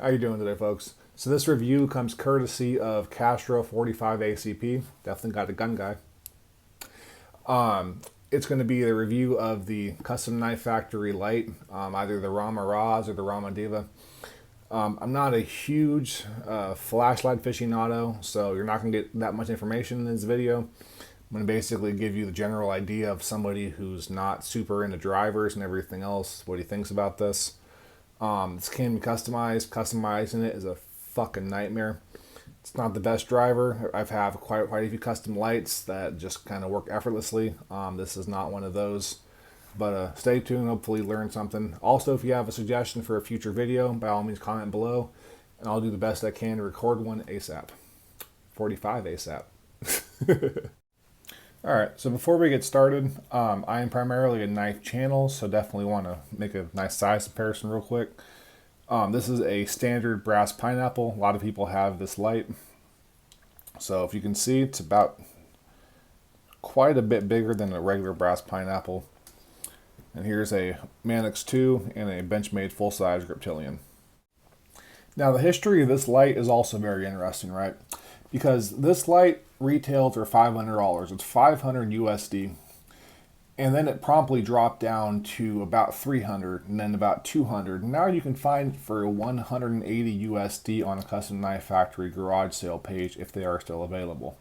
How you doing today, folks? So this review comes courtesy of castro45acp. Definitely got a gun guy. It's going to be a review of the Custom Knife Factory Light, either the Rama Raz or the Rama Dva. I'm not a huge flashlight aficionado, so you're not going to get that much information in this video. I'm going to basically give you the general idea of somebody who's not super into drivers and everything else, what he thinks about this. This can be customized. Customizing it is a fucking nightmare. It's not the best driver. I've had quite a few custom lights that just kind of work effortlessly. This is not one of those. But stay tuned, hopefully learn something. Also, if you have a suggestion for a future video, by all means comment below, and I'll do the best I can to record one ASAP. 45 ASAP. Alright, so before we get started, I am primarily a knife channel, so definitely want to make a nice size comparison real quick. This is a standard brass pineapple. A lot of people have this light. So if you can see, it's about quite a bit bigger than a regular brass pineapple. And here's a Mannix 2 and a Benchmade full-size Griptilian. Now the history of this light is also very interesting, right? Because this light retails for $500. It's 500 USD. And then it promptly dropped down to about 300 and then about 200. Now you can find it for 180 USD on a Custom Knife Factory garage sale page if they are still available.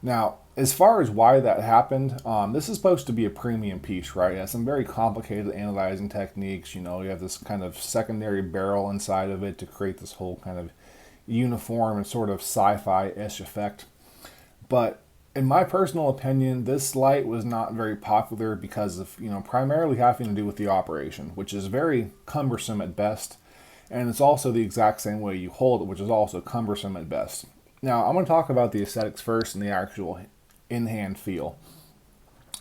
Now, as far as why that happened, this is supposed to be a premium piece, right? It has some very complicated analyzing techniques. You know, you have this kind of secondary barrel inside of it to create this whole kind of uniform and sort of sci-fi-ish effect. But in my personal opinion, this light was not very popular because of, primarily having to do with the operation, which is very cumbersome at best. And it's also the exact same way you hold it, which is also cumbersome at best. Now, I'm going to talk about the aesthetics first and the actual in-hand feel.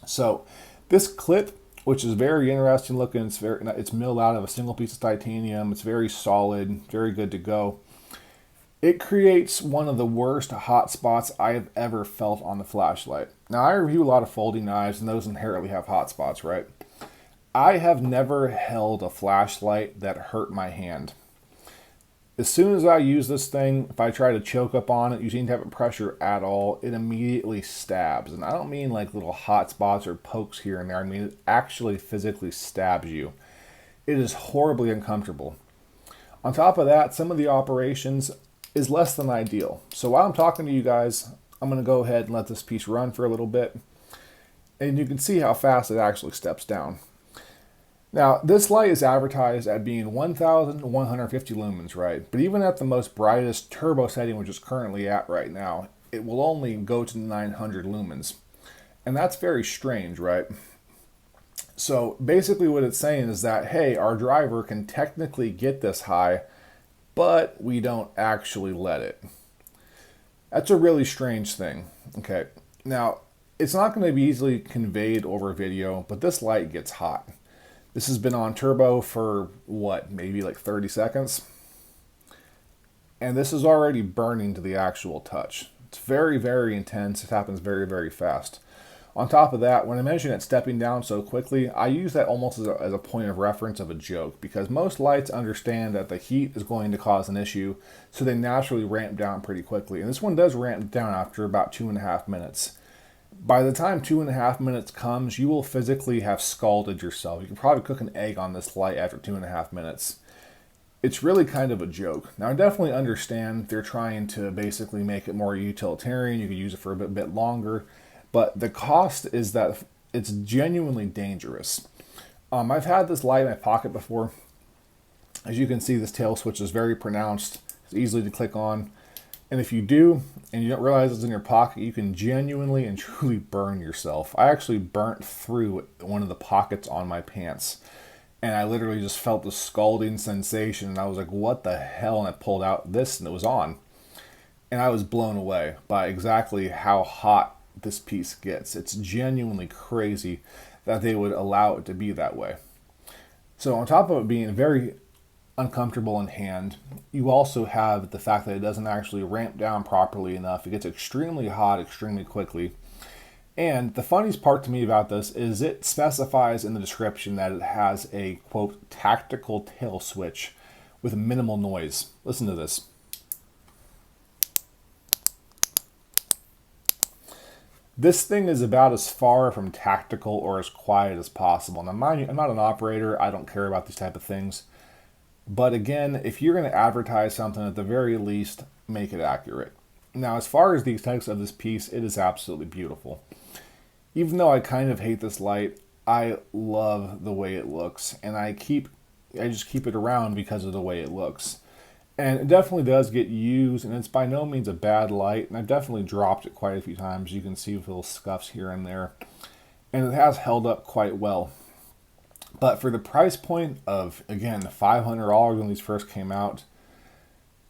So, this clip, which is very interesting looking, it's milled out of a single piece of titanium. It's very solid, very good to go. It creates one of the worst hot spots I have ever felt on the flashlight. Now, I review a lot of folding knives, and those inherently have hot spots, right? I have never held a flashlight that hurt my hand. As soon as I use this thing, if I try to choke up on it using any type of pressure at all, it immediately stabs. And I don't mean like little hot spots or pokes here and there. I mean, it actually physically stabs you. It is horribly uncomfortable. On top of that, some of the operations is less than ideal. So while I'm talking to you guys, I'm going to go ahead and let this piece run for a little bit. And you can see how fast it actually steps down. Now, this light is advertised at being 1,150 lumens, right? But even at the most brightest turbo setting, which is currently at right now, it will only go to 900 lumens. And that's very strange, right? So basically what it's saying is that, hey, our driver can technically get this high, but we don't actually let it. That's a really strange thing. Okay, now it's not going to be easily conveyed over video, but this light gets hot. This has been on turbo for what, maybe like 30 seconds? And this is already burning to the actual touch. It's very, very intense. It happens very, very fast. On top of that, when I mention it stepping down so quickly, I use that almost as a point of reference of a joke, because most lights understand that the heat is going to cause an issue, so they naturally ramp down pretty quickly. And this one does ramp down after about 2.5 minutes. By the time 2.5 minutes comes, you will physically have scalded yourself. You can probably cook an egg on this light after 2.5 minutes. It's really kind of a joke. Now, I definitely understand they're trying to basically make it more utilitarian. You could use it for a bit longer. But the cost is that it's genuinely dangerous. I've had this light in my pocket before. As you can see, this tail switch is very pronounced. It's easy to click on. And if you do, and you don't realize it's in your pocket, you can genuinely and truly burn yourself. I actually burnt through one of the pockets on my pants. And I literally just felt the scalding sensation. And I was like, what the hell? And I pulled out this and it was on. And I was blown away by exactly how hot this piece gets. It's genuinely crazy that they would allow it to be that way. So on top of it being very uncomfortable in hand, you also have the fact that it doesn't actually ramp down properly enough. It gets extremely hot extremely quickly. And the funniest part to me about this is it specifies in the description that it has a, quote, tactical tail switch, with minimal noise. Listen to this. This thing is about as far from tactical or as quiet as possible. Now, mind you, I'm not an operator. I don't care about these type of things. But again, if you're going to advertise something, at the very least, make it accurate. Now, as far as the aesthetics of this piece, it is absolutely beautiful. Even though I kind of hate this light, I love the way it looks, and I just keep it around because of the way it looks. And it definitely does get used, and it's by no means a bad light, and I've definitely dropped it quite a few times. You can see little scuffs here and there, and it has held up quite well. But for the price point of, again, $500 when these first came out,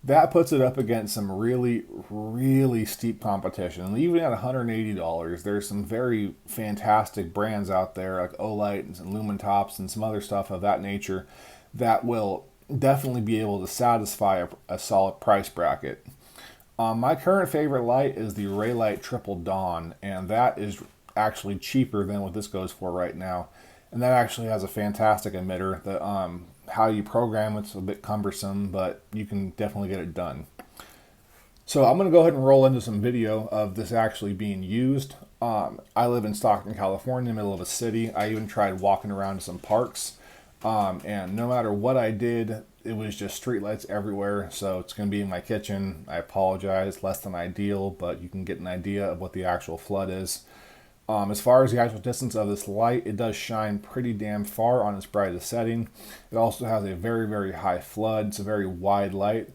that puts it up against some really, really steep competition. And even at $180, there's some very fantastic brands out there like Olight and Lumentops and some other stuff of that nature that will definitely be able to satisfy a solid price bracket. My current favorite light is the Raylight Triple Dawn, and that is actually cheaper than what this goes for right now. And that actually has a fantastic emitter. How you program it's a bit cumbersome, but you can definitely get it done. So I'm going to go ahead and roll into some video of this actually being used. I live in Stockton, California, in the middle of a city. I even tried walking around to some parks. And no matter what I did, it was just streetlights everywhere. So it's going to be in my kitchen. I apologize, less than ideal, but you can get an idea of what the actual flood is. As far as the actual distance of this light, it does shine pretty damn far on its brightest setting. It also has a very, very high flood. It's a very wide light.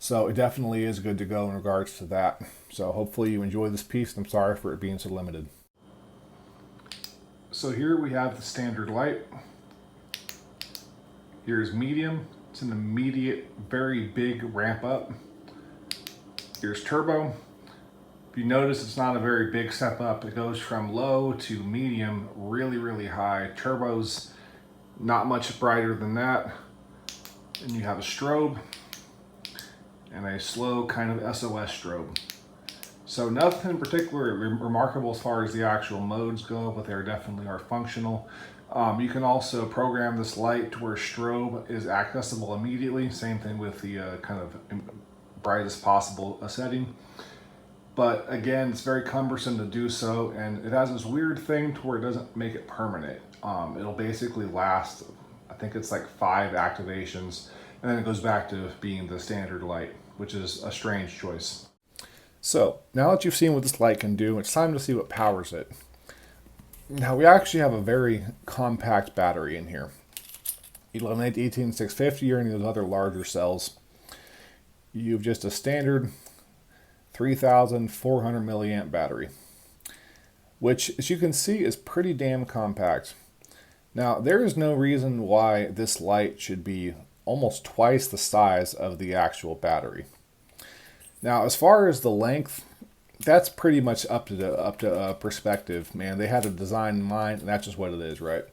So it definitely is good to go in regards to that. So hopefully you enjoy this piece. I'm sorry for it being so limited. So here we have the standard light. Here's medium. It's an immediate, very big ramp up. Here's turbo. If you notice, it's not a very big step up. It goes from low to medium, really, really high. Turbo's not much brighter than that. And you have a strobe and a slow kind of SOS strobe. So nothing in particular remarkable as far as the actual modes go, but they definitely are functional. You can also program this light to where strobe is accessible immediately. Same thing with the kind of brightest possible setting. But again, it's very cumbersome to do so, and it has this weird thing to where it doesn't make it permanent. It'll basically last, I think it's like 5 activations, and then it goes back to being the standard light, which is a strange choice. So now that you've seen what this light can do, it's time to see what powers it. Now we actually have a very compact battery in here. You eliminate the 18650 or any of those other larger cells. You've just a standard 3,400 milliamp battery, which, as you can see, is pretty damn compact. Now, there is no reason why this light should be almost twice the size of the actual battery. Now, as far as the length, that's pretty much up to perspective, man. They had a design in mind, and that's just what it is, right?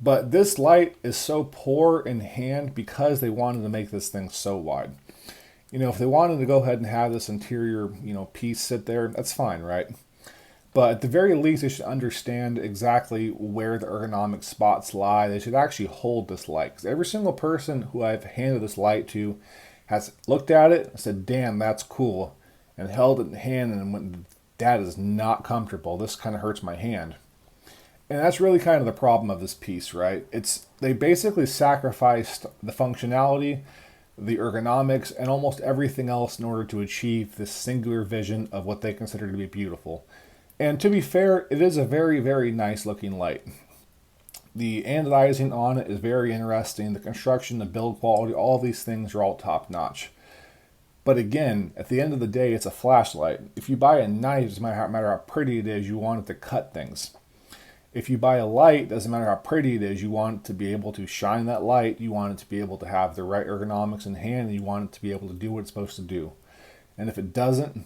But this light is so poor in hand because they wanted to make this thing so wide. You know, if they wanted to go ahead and have this interior, piece sit there, that's fine, right? But at the very least, they should understand exactly where the ergonomic spots lie. They should actually hold this light. Because every single person who I've handed this light to has looked at it and said, damn, that's cool, and held it in hand and went, that is not comfortable. This kind of hurts my hand. And that's really kind of the problem of this piece, right? They basically sacrificed the functionality, the ergonomics, and almost everything else in order to achieve this singular vision of what they consider to be beautiful. And to be fair, it is a very, very nice looking light. The anodizing on it is very interesting. The construction, the build quality, all these things are all top notch. But again, at the end of the day, it's a flashlight. If you buy a knife, it doesn't matter how pretty it is, you want it to cut things. If you buy a light, it doesn't matter how pretty it is, you want it to be able to shine that light, you want it to be able to have the right ergonomics in hand, and you want it to be able to do what it's supposed to do. And if it doesn't,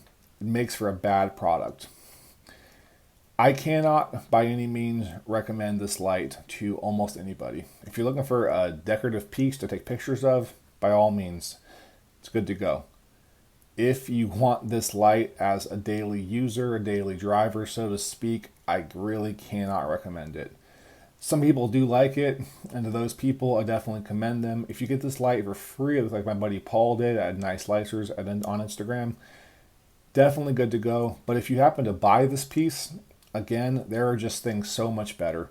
it makes for a bad product. I cannot by any means recommend this light to almost anybody. If you're looking for a decorative piece to take pictures of, by all means, it's good to go. If you want this light as a daily user, a daily driver, so to speak, I really cannot recommend it. Some people do like it, and to those people, I definitely commend them. If you get this light for free, like my buddy Paul did at Nice Slicers on Instagram, definitely good to go. But if you happen to buy this piece, again, there are just things so much better.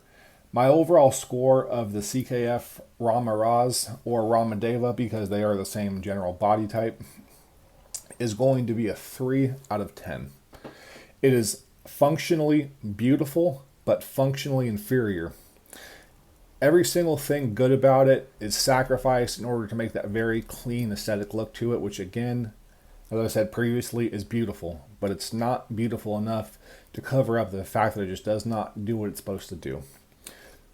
My overall score of the CKF Rama Raz or Rama Dva, because they are the same general body type, is going to be a 3 out of 10. It is functionally beautiful, but functionally inferior. Every single thing good about it is sacrificed in order to make that very clean aesthetic look to it, which again, as I said previously, is beautiful, but it's not beautiful enough to cover up the fact that it just does not do what it's supposed to do.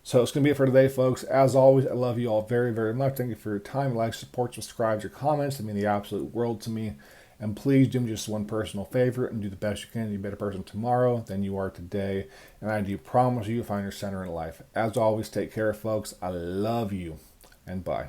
So it's going to be it for today, folks. As always, I love you all very, very much. Thank you for your time, like, support, subscribe, your comments. They mean the absolute world to me. And please do me just one personal favor and do the best you can to be a better person tomorrow than you are today. And I do promise you'll find your center in life. As always, take care, folks. I love you, and bye.